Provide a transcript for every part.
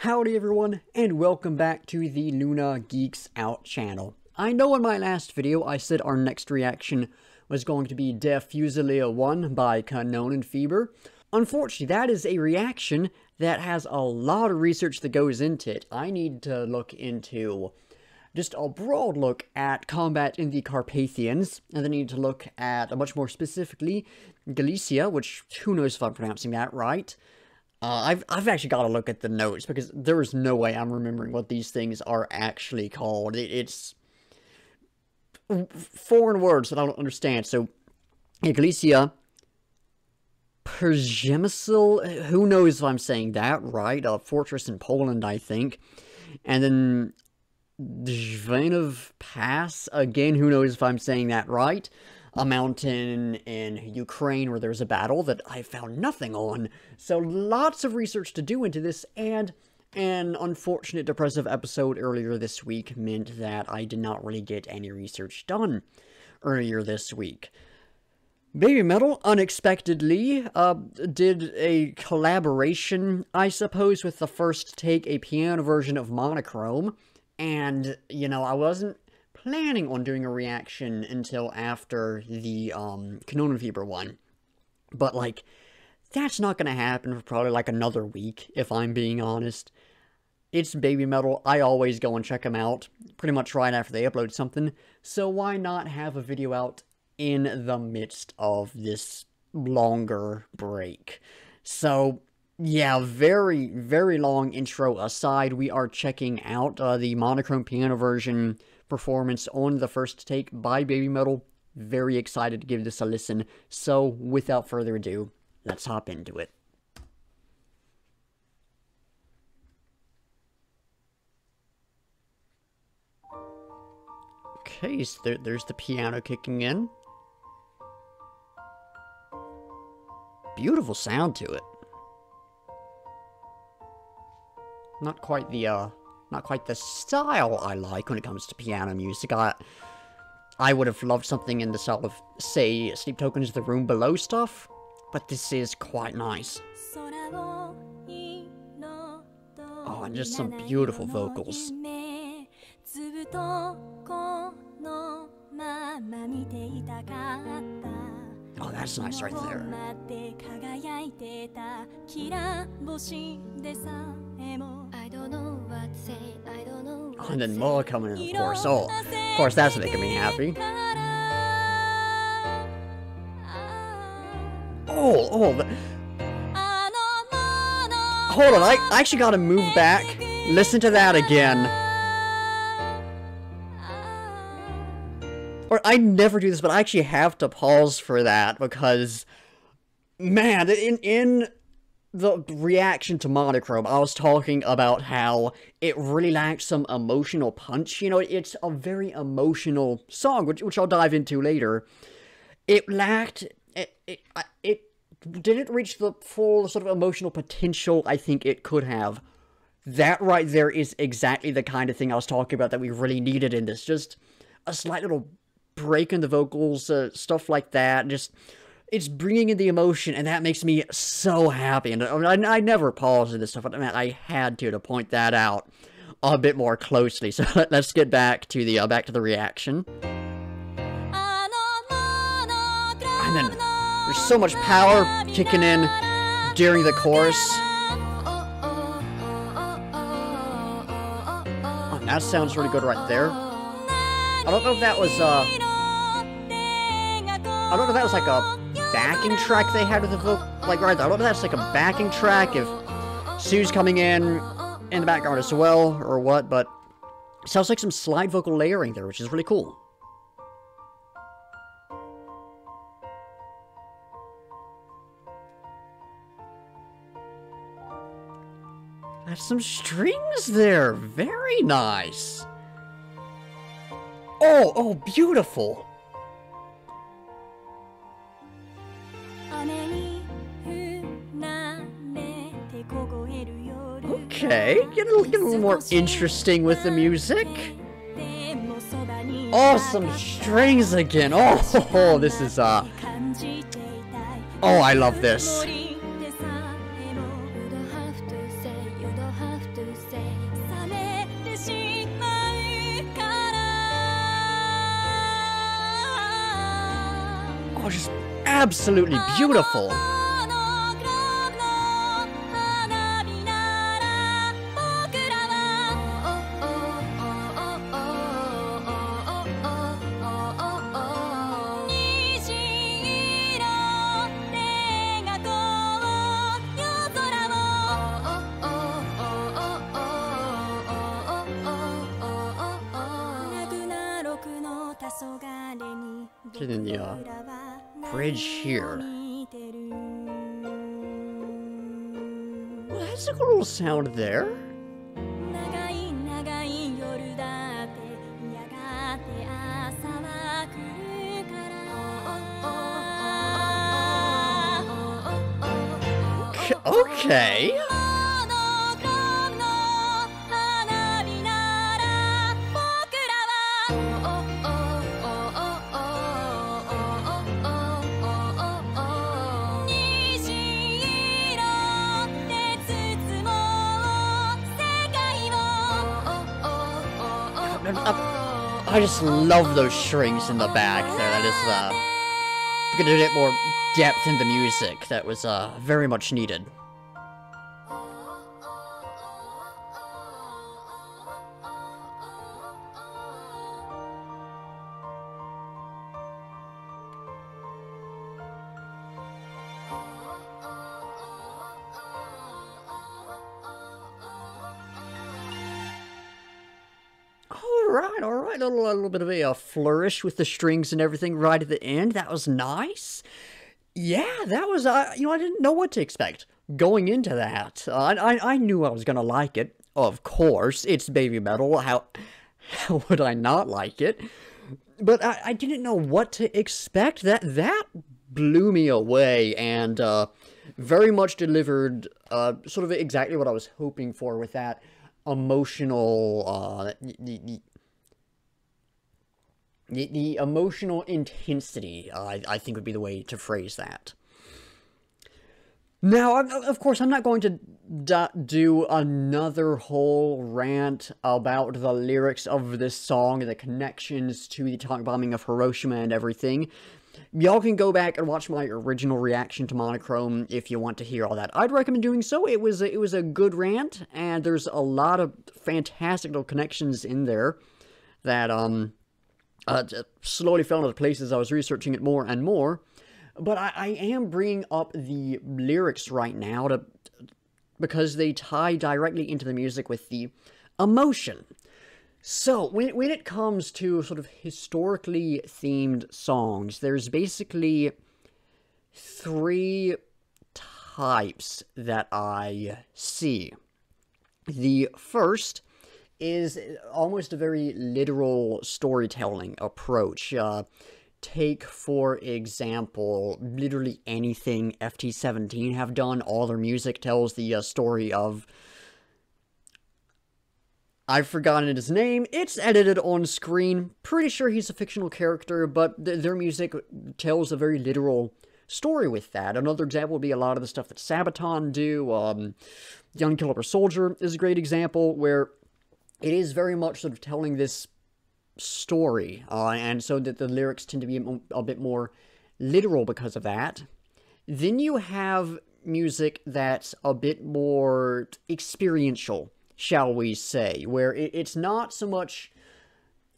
Howdy everyone, and welcome back to the Luna Geeks Out channel. I know in my last video I said our next reaction was going to be Der Fusilier 1 by Kanonenfieber. Unfortunately, that is a reaction that has a lot of research that goes into it. I need to look into just a broad look at combat in the Carpathians, and then I need to look at, much more specifically, Galicia, which who knows if I'm pronouncing that right. I've actually got to look at the notes, because there is no way I'm remembering what these things are actually called. It's foreign words that I don't understand. So, Galicia, Przemysl, who knows if I'm saying that right, a fortress in Poland, I think. And then Dzvanov Pass, again, who knows if I'm saying that right. A mountain in Ukraine where there's a battle that I found nothing on. So lots of research to do into this, and an unfortunate depressive episode earlier this week meant that I did not really get any research done earlier this week. Babymetal, unexpectedly, did a collaboration, I suppose, with the First Take, a piano version of Monochrome, and, you know, I wasn't planning on doing a reaction until after the Kanonenfieber one, but like that's not gonna happen for probably like another week, if I'm being honest. It's Babymetal. I always go and check them out pretty much right after they upload something, so why not have a video out in the midst of this longer break? So yeah, very long intro aside, we are checking out the Monochrome piano version performance on the First Take by Babymetal. Very excited to give this a listen, so without further ado, let's hop into it. Okay, so there's the piano kicking in. Beautiful sound to it. Not quite the style I like when it comes to piano music. I would have loved something in the style of, say, Sleep Tokens, The Room Below stuff, but this is quite nice. Oh, and just some beautiful vocals. Oh, that's nice right there. Oh, and then Moa coming in, of course. Oh, of course, that's making me happy. Hold on, I actually gotta move back. Listen to that again. Or, I never do this, but I actually have to pause for that, because, man, in the reaction to Monochrome, I was talking about how it really lacks some emotional punch. You know, it's a very emotional song, which I'll dive into later. It lacked, it didn't reach the full sort of emotional potential I think it could have. That right there is exactly the kind of thing I was talking about that we really needed in this. Just a slight little break in the vocals, stuff like that. Just, it's bringing in the emotion, and that makes me so happy. And I never pause in this stuff, but man, I had to point that out a bit more closely. So let's get back to the reaction. And then there's so much power kicking in during the chorus. Oh, that sounds really good right there. I don't know if that was I don't know if that was like a backing track they had with the vocal, like right there. I don't know if that's like a backing track, if Sue's coming in the background as well, or what, but it sounds like some slide vocal layering there, which is really cool. That's some strings there, very nice. Oh, beautiful. Okay, get a little more interesting with the music. Oh, some strings again. Oh, this is, oh, I love this. Oh, just absolutely beautiful. And then the bridge here. Well, that's a good little sound there. Okay. I just love those strings in the back there. That is, gonna get more depth in the music. That was, very much needed. Alright, a little bit of a flourish with the strings and everything right at the end. That was nice. Yeah, that was, I didn't know what to expect going into that. I knew I was gonna like it. Of course, it's Baby Metal. How would I not like it? But I didn't know what to expect. That blew me away, and very much delivered sort of exactly what I was hoping for with that emotional, the emotional intensity, I think would be the way to phrase that. Now, of course, I'm not going to do another whole rant about the lyrics of this song and the connections to the atomic bombing of Hiroshima and everything. Y'all can go back and watch my original reaction to Monochrome if you want to hear all that. I'd recommend doing so. It was a good rant, and there's a lot of fantastic little connections in there that slowly fell into place as I was researching it more and more. But I am bringing up the lyrics right now because they tie directly into the music with the emotion. So, when it comes to sort of historically themed songs, there's basically 3 types that I see. The first is almost a very literal storytelling approach. Take, for example, literally anything FT17 have done. All their music tells the story of... I've forgotten his name. It's edited on screen. Pretty sure he's a fictional character, but their music tells a very literal story with that. Another example would be a lot of the stuff that Sabaton do. Young Killer Soldier is a great example, where it is very much sort of telling this story, and so that the lyrics tend to be a bit more literal because of that. Then you have music that's a bit more experiential, shall we say, where it's not so much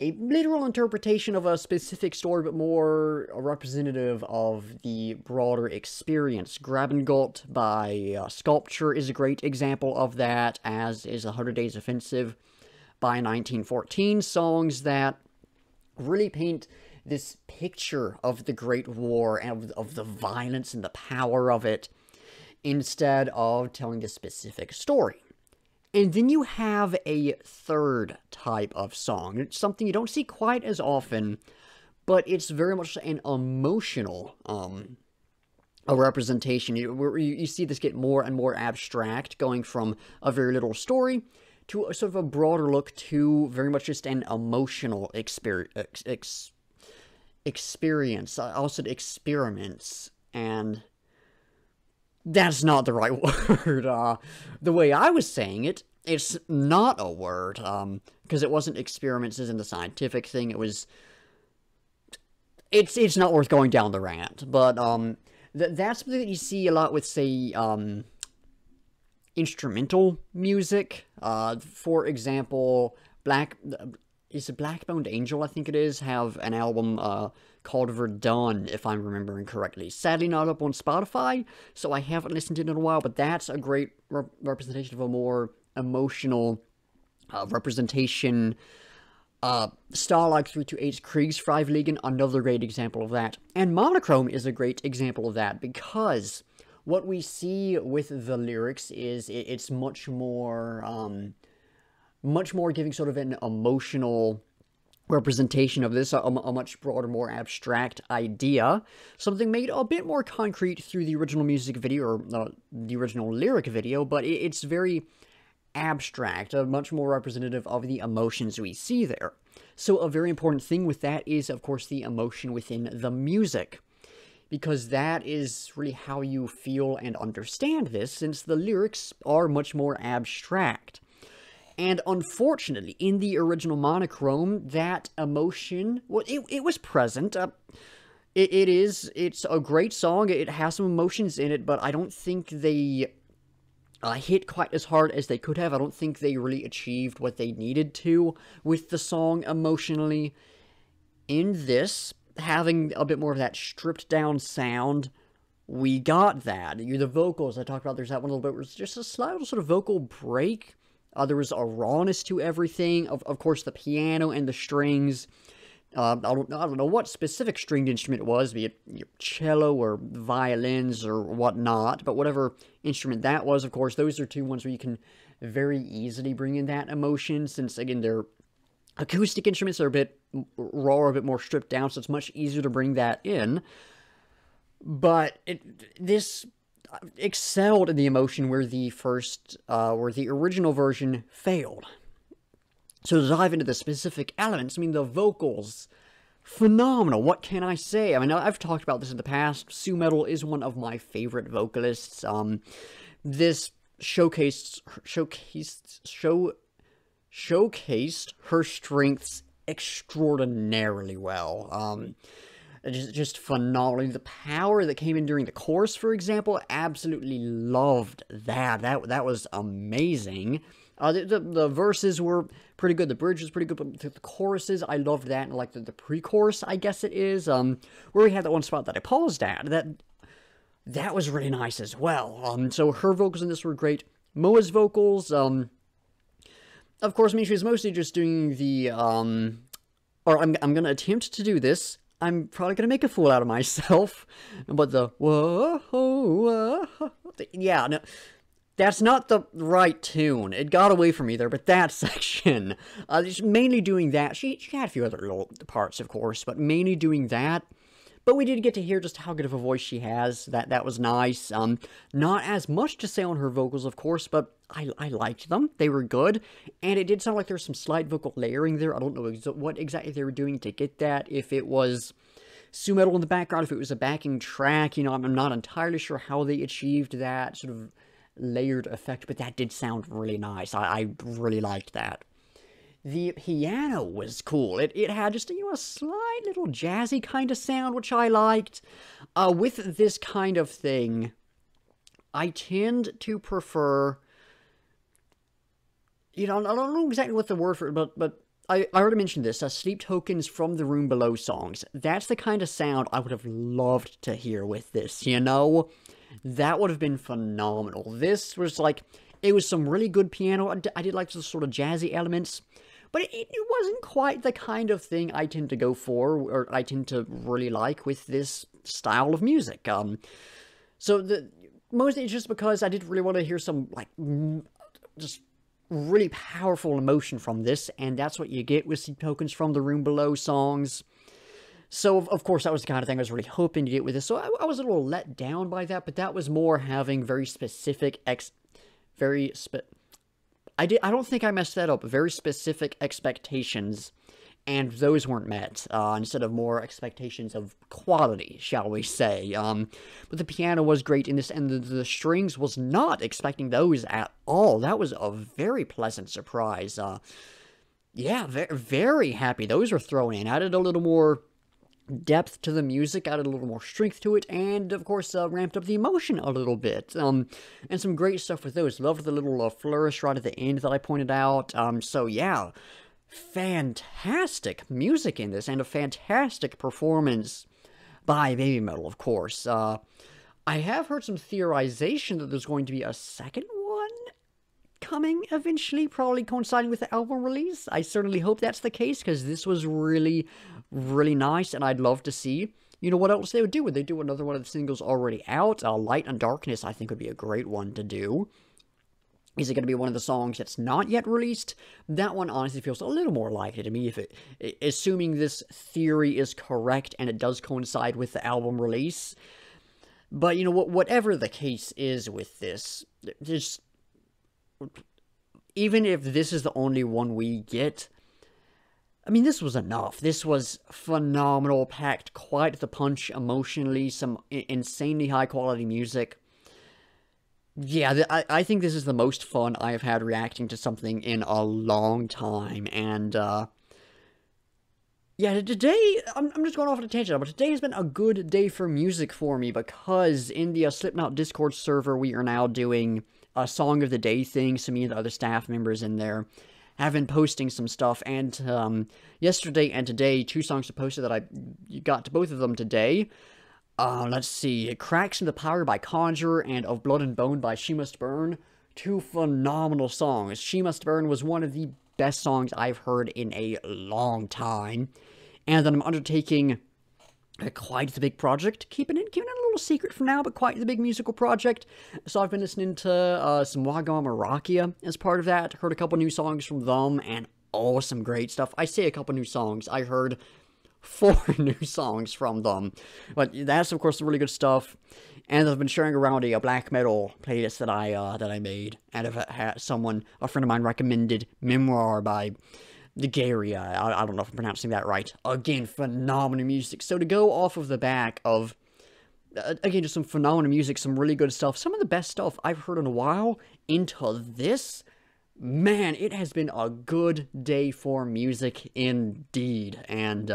a literal interpretation of a specific story, but more a representative of the broader experience. Grab and Gulp by Sculpture is a great example of that, as is 100 Days Offensive by 1914, songs that really paint this picture of the Great War and of the violence and the power of it, instead of telling a specific story. And then you have a third type of song. It's something you don't see quite as often, but it's very much an emotional a representation. You see this get more and more abstract, going from a very little story to a sort of a broader look to very much just an emotional experience. I also said experiments, and that's not the right word. The way I was saying it, it's not a word, because it wasn't experiments as in the scientific thing. It was it's not worth going down the rant, but that's something that you see a lot with, say, instrumental music. For example, is it Black Boned Angel, I think it is, have an album called Verdun, if I'm remembering correctly. Sadly not up on Spotify, so I haven't listened to it in a while, but that's a great representation of a more emotional representation. Starlike 328's Kriegsfreiwilligen, another great example of that. And Monochrome is a great example of that, because what we see with the lyrics is it's much more giving sort of an emotional representation of this, a much broader, more abstract idea. Something made a bit more concrete through the original music video, or the original lyric video, but it's very abstract, much more representative of the emotions we see there. So a very important thing with that is, of course, the emotion within the music, because that is really how you feel and understand this, since the lyrics are much more abstract. And unfortunately, in the original Monochrome, that emotion, well, it was present. It's a great song, it has some emotions in it, but I don't think they hit quite as hard as they could have. I don't think they really achieved what they needed to with the song emotionally. In this, having a bit more of that stripped down sound, we got that. The vocals I talked about, there's that one a little bit where it's just a slight little sort of vocal break. There was a rawness to everything. Of course, the piano and the strings. I don't know what specific stringed instrument it was, be it cello or violins or whatnot, but whatever instrument that was, of course, those are two ones where you can very easily bring in that emotion, since, again, they're acoustic instruments, are a bit raw, a bit more stripped down, so it's much easier to bring that in. But this excelled in the emotion where the original version failed. So to dive into the specific elements, I mean, the vocals, phenomenal. What can I say? I mean, I've talked about this in the past. Sue Metal is one of my favorite vocalists. This showcased her strengths extraordinarily well. Just phenomenal. The power that came in during the chorus, for example, absolutely loved that. That was amazing. The verses were pretty good. The bridge was pretty good, but the choruses, I loved that. And like the pre-chorus, I guess it is, where we had that one spot that I paused at. That was really nice as well. So her vocals in this were great. Moa's vocals, of course, I mean, she was mostly just doing the, or I'm going to attempt to do this. I'm probably going to make a fool out of myself, but the whoa, whoa, yeah, no, that's not the right tune. It got away from me there, but that section, just mainly doing that. She had a few other little parts, of course, but mainly doing that. But we did get to hear just how good of a voice she has. That was nice. Not as much to say on her vocals, of course, but I liked them. They were good. And it did sound like there was some slight vocal layering there. I don't know what exactly they were doing to get that. If it was Sue Metal in the background, if it was a backing track, I'm not entirely sure how they achieved that sort of layered effect, but that did sound really nice. I really liked that. The piano was cool. It had just, a slight little jazzy kind of sound, which I liked. With this kind of thing, I tend to prefer, I don't know exactly what the word for it, but I already mentioned this, Sleep Tokens from the Room Below songs. That's the kind of sound I would have loved to hear with this, That would have been phenomenal. This was like, it was some really good piano. I did like the sort of jazzy elements. But it wasn't quite the kind of thing I tend to go for, or I tend to really like with this style of music. So mostly it's just because I did really want to hear some, just really powerful emotion from this, and that's what you get with Sleep Tokens from the Room Below songs. So, of course, that was the kind of thing I was really hoping to get with this. So I was a little let down by that, but that was more having very specific, I don't think I messed that up. Very specific expectations, and those weren't met. Instead of more expectations of quality, shall we say. But the piano was great in this, and the strings, was not expecting those at all. That was a very pleasant surprise. Yeah, very, very happy those were thrown in. Added a little more depth to the music, added a little more strength to it, and of course ramped up the emotion a little bit. And some great stuff with those. Loved the little flourish right at the end that I pointed out. So yeah, fantastic music in this, and a fantastic performance by Baby Metal, of course. I have heard some theorization that there's going to be a second one coming eventually, probably coinciding with the album release. I certainly hope that's the case, because this was really, really nice, and I'd love to see, you know, what else they would do. Would they do another one of the singles already out? Light and Darkness, I think, would be a great one to do. Is it going to be one of the songs that's not yet released? That one honestly feels a little more likely to me, assuming this theory is correct and it does coincide with the album release. But, you know, whatever the case is with this, just even if this is the only one we get, I mean, this was enough. This was phenomenal, packed quite the punch emotionally, some insanely high-quality music. Yeah, I think this is the most fun I have had reacting to something in a long time, and, yeah, today, I'm just going off on a tangent, but today has been a good day for music for me, because in the Slipknot Discord server, we are now doing a Song of the Day thing, so me and the other staff members in there have been posting some stuff, and, yesterday and today, 2 songs are posted that I got to both of them today. Let's see, Cracks in the Power by Conjure and Of Blood and Bone by She Must Burn. 2 phenomenal songs. She Must Burn was one of the best songs I've heard in a long time. And then I'm undertaking quite the big project, keeping it a little secret for now, but quite the big musical project. So I've been listening to some Wagamama Rakia as part of that. Heard a couple new songs from them, and oh, some great stuff. I say a couple new songs. I heard 4 new songs from them. But that's, of course, the really good stuff. And I've been sharing around a black metal playlist that I made. And I've had a friend of mine recommended Memoir by the Gary. I don't know if I'm pronouncing that right. Again, phenomenal music. So to go off of the back of, again, just some phenomenal music, some really good stuff, some of the best stuff I've heard in a while, into this, man, it has been a good day for music indeed. And,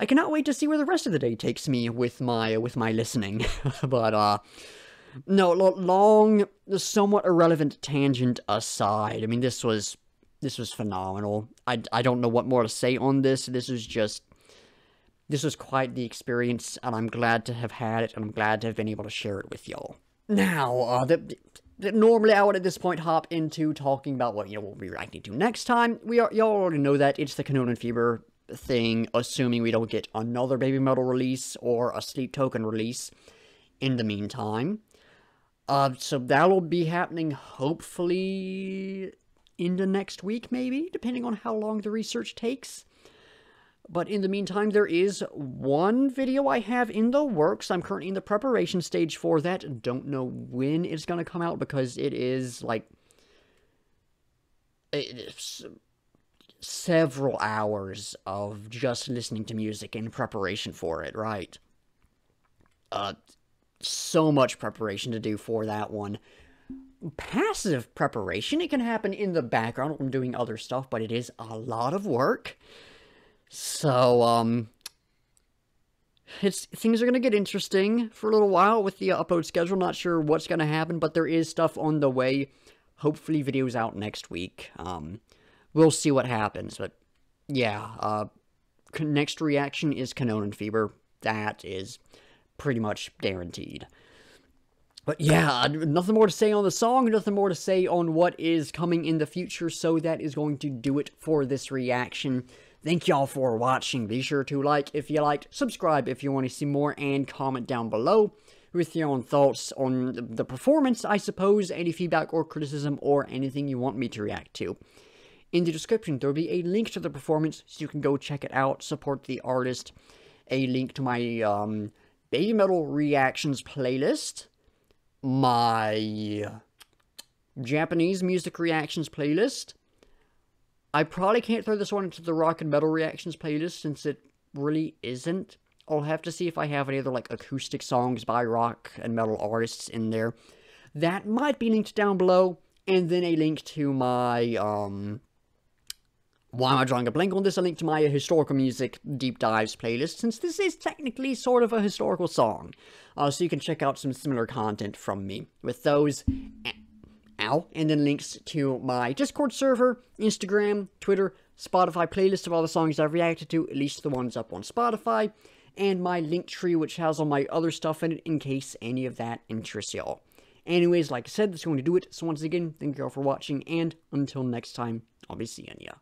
I cannot wait to see where the rest of the day takes me with my listening. But, no, long, somewhat irrelevant tangent aside, I mean, this was phenomenal. I don't know what more to say on this. This was quite the experience, and I'm glad to have had it, and I'm glad to have been able to share it with y'all. Now, normally I would at this point hop into talking about what we'll be reacting to next time. Y'all already know that it's the Cannon and Fever thing, assuming we don't get another Baby Metal release or a Sleep Token release in the meantime. So that'll be happening hopefully into next week, maybe, depending on how long the research takes. But in the meantime, there is one video I have in the works. I'm currently in the preparation stage for that. Don't know when it's going to come out, because it is, like, it's several hours of just listening to music in preparation for it, right? So much preparation to do for that one. Passive preparation, it can happen in the background when I'm doing other stuff, but it is a lot of work. So, things are going to get interesting for a little while with the upload schedule. Not sure what's going to happen, but there is stuff on the way. Hopefully videos out next week. We'll see what happens, but yeah, next reaction is Cannon and Fever. That is pretty much guaranteed. But yeah, nothing more to say on the song, nothing more to say on what is coming in the future, so that is going to do it for this reaction. Thank y'all for watching. Be sure to like if you liked, subscribe if you want to see more, and comment down below with your own thoughts on the performance, I suppose, any feedback or criticism, or anything you want me to react to. In the description, there will be a link to the performance, so you can go check it out, support the artist, a link to my Baby Metal reactions playlist, my Japanese music reactions playlist. I probably can't throw this one into the rock and metal reactions playlist, since it really isn't. I'll have to see if I have any other, like, acoustic songs by rock and metal artists in there. That might be linked down below, and then a link to my, Why am I drawing a blank on this? A link to my historical music deep dives playlist, since this is technically sort of a historical song. So you can check out some similar content from me with those. And then links to my Discord server, Instagram, Twitter, Spotify playlist of all the songs I've reacted to, at least the ones up on Spotify, and my Linktree, which has all my other stuff in it in case any of that interests y'all. Anyways, like I said, that's going to do it. So once again, thank you all for watching, and until next time, I'll be seeing ya.